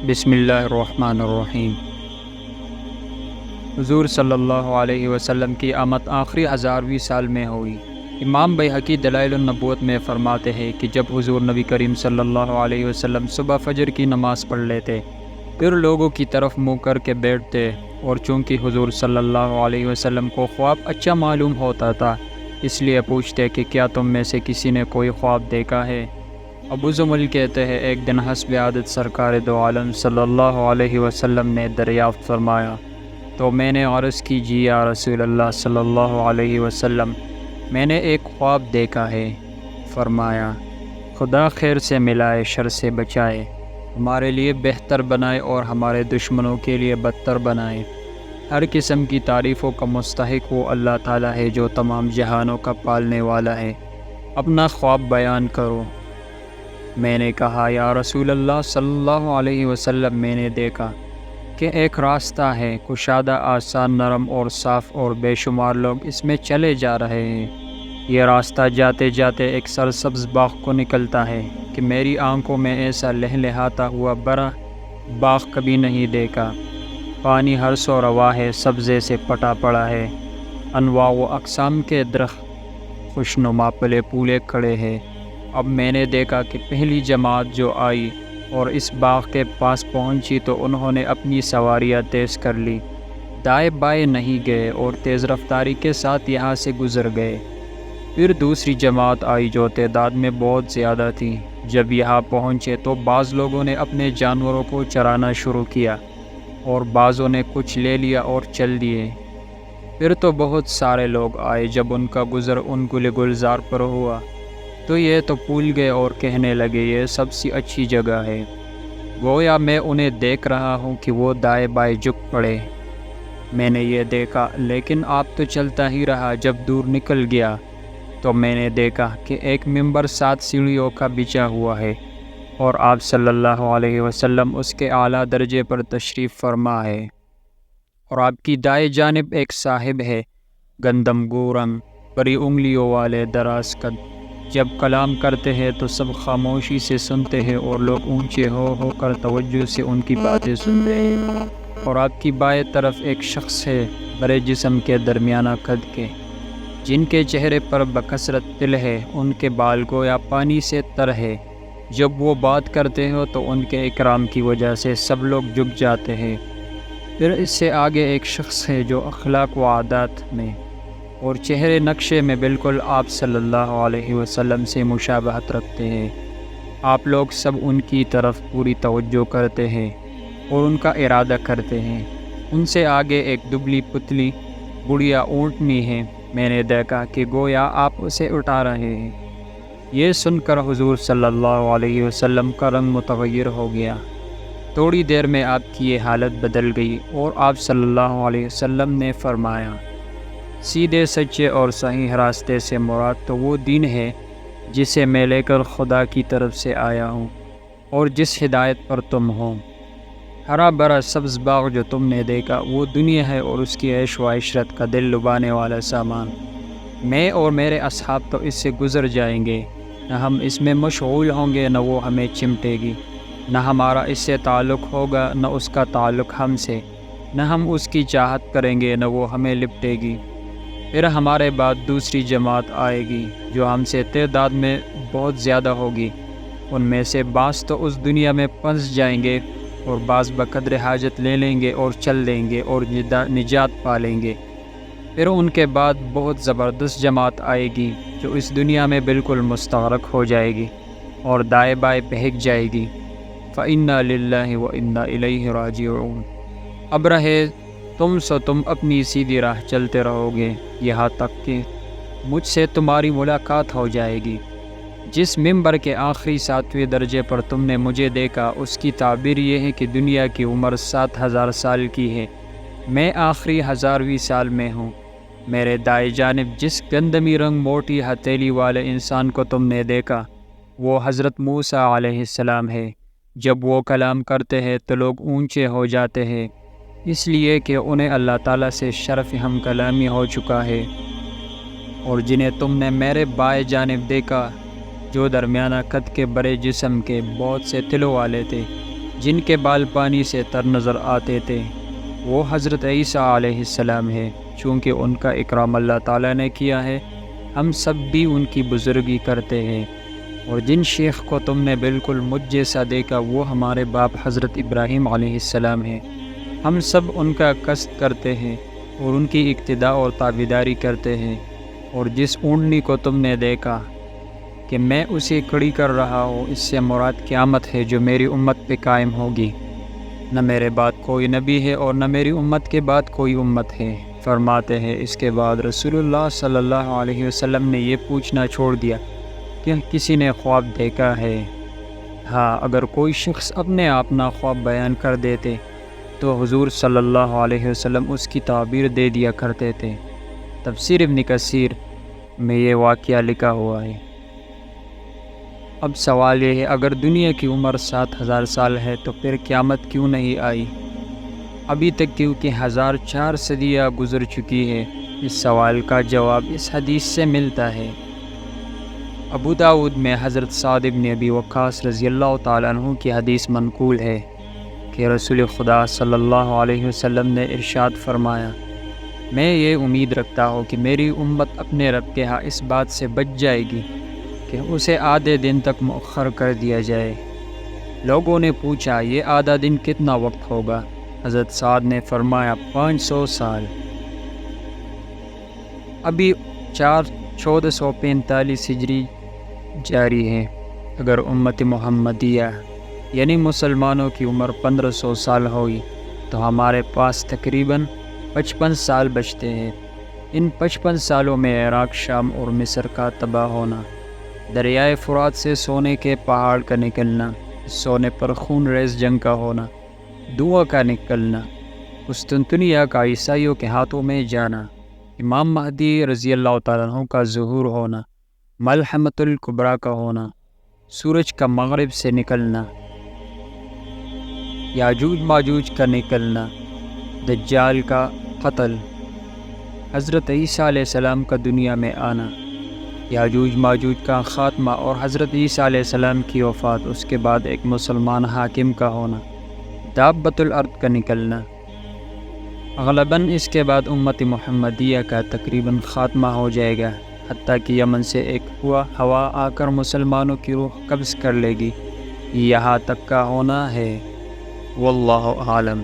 بسم اللہ الرحمن الرحیم۔ حضور صلی اللہ علیہ وسلم کی آمد آخری 1000ویں سال میں ہوئی۔ امام بیہقی دلائل النبوت میں فرماتے ہیں کہ جب حضور نبی کریم صلی اللہ علیہ وسلم صبح فجر کی نماز پڑھ لیتے، پھر لوگوں کی طرف منہ کر کے بیٹھتے، اور چونکہ حضور صلی اللہ علیہ وسلم کو خواب اچھا معلوم ہوتا تھا، اس لیے پوچھتے کہ کیا تم میں سے کسی نے کوئی خواب دیکھا ہے؟ ابو زمل کہتے ہیں ایک دن حسب عادت سرکار دو عالم صلی اللہ علیہ وسلم نے دریافت فرمایا تو میں نے عرض کی، جی یا رسول اللہ صلی اللہ علیہ وسلم، میں نے ایک خواب دیکھا ہے۔ فرمایا، خدا خیر سے ملائے، شر سے بچائے، ہمارے لیے بہتر بنائے اور ہمارے دشمنوں کے لیے بدتر بنائے۔ ہر قسم کی تعریفوں کا مستحق وہ اللہ تعالیٰ ہے جو تمام جہانوں کا پالنے والا ہے۔ اپنا خواب بیان کرو۔ میں نے کہا، یا رسول اللہ صلی اللہ علیہ وسلم، میں نے دیکھا کہ ایک راستہ ہے، کشادہ، آسان، نرم اور صاف، اور بے شمار لوگ اس میں چلے جا رہے ہیں۔ یہ راستہ جاتے جاتے ایک سرسبز باغ کو نکلتا ہے کہ میری آنکھوں میں ایسا لہلہاتا ہوا بڑا باغ کبھی نہیں دیکھا۔ پانی ہر سو رواں ہے، سبزے سے پٹا پڑا ہے، انواع و اقسام کے درخت خوشنما پلے پھولے کھڑے ہیں۔ اب میں نے دیکھا کہ پہلی جماعت جو آئی اور اس باغ کے پاس پہنچی تو انہوں نے اپنی سواریاں تیز کر لی، دائیں بائیں نہیں گئے اور تیز رفتاری کے ساتھ یہاں سے گزر گئے۔ پھر دوسری جماعت آئی جو تعداد میں بہت زیادہ تھی۔ جب یہاں پہنچے تو بعض لوگوں نے اپنے جانوروں کو چرانا شروع کیا اور بعضوں نے کچھ لے لیا اور چل دیے۔ پھر تو بہت سارے لوگ آئے۔ جب ان کا گزر ان گلزار پر ہوا تو یہ تو بھول گئے اور کہنے لگے، یہ سب سے اچھی جگہ ہے، گویا میں انہیں دیکھ رہا ہوں کہ وہ دائیں بائیں جھک پڑے۔ میں نے یہ دیکھا، لیکن آپ تو چلتا ہی رہا۔ جب دور نکل گیا تو میں نے دیکھا کہ ایک ممبر 7 سیڑھیوں کا بچھا ہوا ہے اور آپ صلی اللہ علیہ وسلم اس کے اعلیٰ درجے پر تشریف فرما ہے، اور آپ کی دائیں جانب ایک صاحب ہے، گندم گو رنگ، بڑی انگلیوں والے، دراز قد۔ جب کلام کرتے ہیں تو سب خاموشی سے سنتے ہیں اور لوگ اونچے ہو کر توجہ سے ان کی باتیں سنتے ہیں۔ اور آپ کی بائیں طرف ایک شخص ہے، بڑے جسم کے، درمیانہ قد کے، جن کے چہرے پر بکثرت تل ہے، ان کے بال گویا پانی سے تر ہے۔ جب وہ بات کرتے ہو تو ان کے اکرام کی وجہ سے سب لوگ جھک جاتے ہیں۔ پھر اس سے آگے ایک شخص ہے جو اخلاق و عادات میں اور چہرے نقشے میں بالکل آپ صلی اللہ علیہ وسلم سے مشابہت رکھتے ہیں۔ آپ لوگ سب ان کی طرف پوری توجہ کرتے ہیں اور ان کا ارادہ کرتے ہیں۔ ان سے آگے ایک دبلی پتلی بڑھیا اونٹنی ہے۔ میں نے دیکھا کہ گویا آپ اسے اٹھا رہے ہیں۔ یہ سن کر حضور صلی اللہ علیہ وسلم کا رنگ متغیر ہو گیا۔ تھوڑی دیر میں آپ کی یہ حالت بدل گئی اور آپ صلی اللہ علیہ وسلم نے فرمایا، سیدھے سچے اور صحیح راستے سے مراد تو وہ دین ہے جسے میں لے کر خدا کی طرف سے آیا ہوں اور جس ہدایت پر تم ہو۔ ہرا بھرا سبز باغ جو تم نے دیکھا وہ دنیا ہے اور اس کی عیش و عشرت کا دل لبانے والا سامان۔ میں اور میرے اصحاب تو اس سے گزر جائیں گے، نہ ہم اس میں مشغول ہوں گے نہ وہ ہمیں چمٹے گی، نہ ہمارا اس سے تعلق ہوگا نہ اس کا تعلق ہم سے، نہ ہم اس کی چاہت کریں گے نہ وہ ہمیں لپٹے گی۔ پھر ہمارے بعد دوسری جماعت آئے گی جو ہم سے تعداد میں بہت زیادہ ہوگی۔ ان میں سے بعض تو اس دنیا میں پھنس جائیں گے اور بعض بقدر حاجت لے لیں گے اور چل دیں گے اور نجات پا لیں گے۔ پھر ان کے بعد بہت زبردست جماعت آئے گی جو اس دنیا میں بالکل مستغرق ہو جائے گی اور دائیں بائیں بہک جائے گی۔ فَإِنَّا لِلَّهِ وَإِنَّا إِلَيْهِ رَاجِعُونَ۔ اب رہے تم اپنی سیدھی راہ چلتے رہو گے یہاں تک کہ مجھ سے تمہاری ملاقات ہو جائے گی۔ جس ممبر کے آخری 7ویں درجے پر تم نے مجھے دیکھا، اس کی تعبیر یہ ہے کہ دنیا کی عمر 7000 سال کی ہے۔ میں آخری 1000ویں سال میں ہوں۔ میرے دائیں جانب جس گندمی رنگ موٹی ہتھیلی والے انسان کو تم نے دیکھا، وہ حضرت موسیٰ علیہ السلام ہے۔ جب وہ کلام کرتے ہیں تو لوگ اونچے ہو جاتے ہیں، اس لیے کہ انہیں اللہ تعالیٰ سے شرف ہم کلامی ہو چکا ہے۔ اور جنہیں تم نے میرے بائیں جانب دیکھا، جو درمیانہ قد کے، بڑے جسم کے، بہت سے تلوں والے تھے، جن کے بال پانی سے تر نظر آتے تھے وہ حضرت عیسیٰ علیہ السلام ہے۔ چونکہ ان کا اکرام اللہ تعالیٰ نے کیا ہے، ہم سب بھی ان کی بزرگی کرتے ہیں، اور جن شیخ کو تم نے بالکل مجھ جیسا دیکھا وہ ہمارے باپ حضرت ابراہیم علیہ السلام ہیں۔ ہم سب ان کا قصد کرتے ہیں اور ان کی اقتداء اور تابعداری کرتے ہیں، اور جس اونٹنی کو تم نے دیکھا کہ میں اسے کھڑی کر رہا ہوں، اس سے مراد قیامت ہے جو میری امت پہ قائم ہوگی۔ نہ میرے بعد کوئی نبی ہے اور نہ میری امت کے بعد کوئی امت ہے۔ فرماتے ہیں اس کے بعد رسول اللہ صلی اللہ علیہ وسلم نے یہ پوچھنا چھوڑ دیا کہ کسی نے خواب دیکھا ہے؟ ہاں، اگر کوئی شخص اپنے اپنا خواب بیان کر دیتے تو حضور صلی اللہ علیہ وسلم اس کی تعبیر دے دیا کرتے تھے۔ تفسیر ابن کثیر میں یہ واقعہ لکھا ہوا ہے۔ اب سوال یہ ہے، اگر دنیا کی عمر 7000 سال ہے تو پھر قیامت کیوں نہیں آئی ابھی تک؟ کیونکہ 1004 صدیاں گزر چکی ہے۔ اس سوال کا جواب اس حدیث سے ملتا ہے۔ ابو داؤد میں حضرت سعد بن ابی وقاص رضی اللہ تعالیٰ عنہ کی حدیث منقول ہے کہ رسول خدا صلی اللہ علیہ وسلم نے ارشاد فرمایا، میں یہ امید رکھتا ہوں کہ میری امت اپنے رب کے ہاں اس بات سے بچ جائے گی کہ اسے آدھے دن تک مؤخر کر دیا جائے۔ لوگوں نے پوچھا، یہ آدھا دن کتنا وقت ہوگا؟ حضرت سعد نے فرمایا 500 سال۔ ابھی 1445 ہجری جاری ہے۔ اگر امت محمدیہ یعنی مسلمانوں کی عمر 1500 سال ہوئی تو ہمارے پاس تقریباً 55 سال بچتے ہیں۔ ان 55 سالوں میں عراق، شام اور مصر کا تباہ ہونا، دریائے فرات سے سونے کے پہاڑ کا نکلنا، سونے پر خون ریز جنگ کا ہونا، دھواں کا نکلنا، قسطنطنیہ کا عیسائیوں کے ہاتھوں میں جانا، امام مہدی رضی اللہ تعالیٰ عنہ کا ظہور ہونا، ملحمۃ الکبریٰ کا ہونا، سورج کا مغرب سے نکلنا، یاجوج ماجوج کا نکلنا، دجال کا قتل، حضرت عیسیٰ علیہ السلام کا دنیا میں آنا، یاجوج ماجوج کا خاتمہ اور حضرت عیسیٰ علیہ السلام کی وفات، اس کے بعد ایک مسلمان حاکم کا ہونا، دابۃ الارض کا نکلنا۔ غالباً اس کے بعد امت محمدیہ کا تقریباً خاتمہ ہو جائے گا، حتیٰ کہ یمن سے ایک ہوا آ کر مسلمانوں کی روح قبض کر لے گی۔ یہاں تک کا ہونا ہے۔ واللہ عالم۔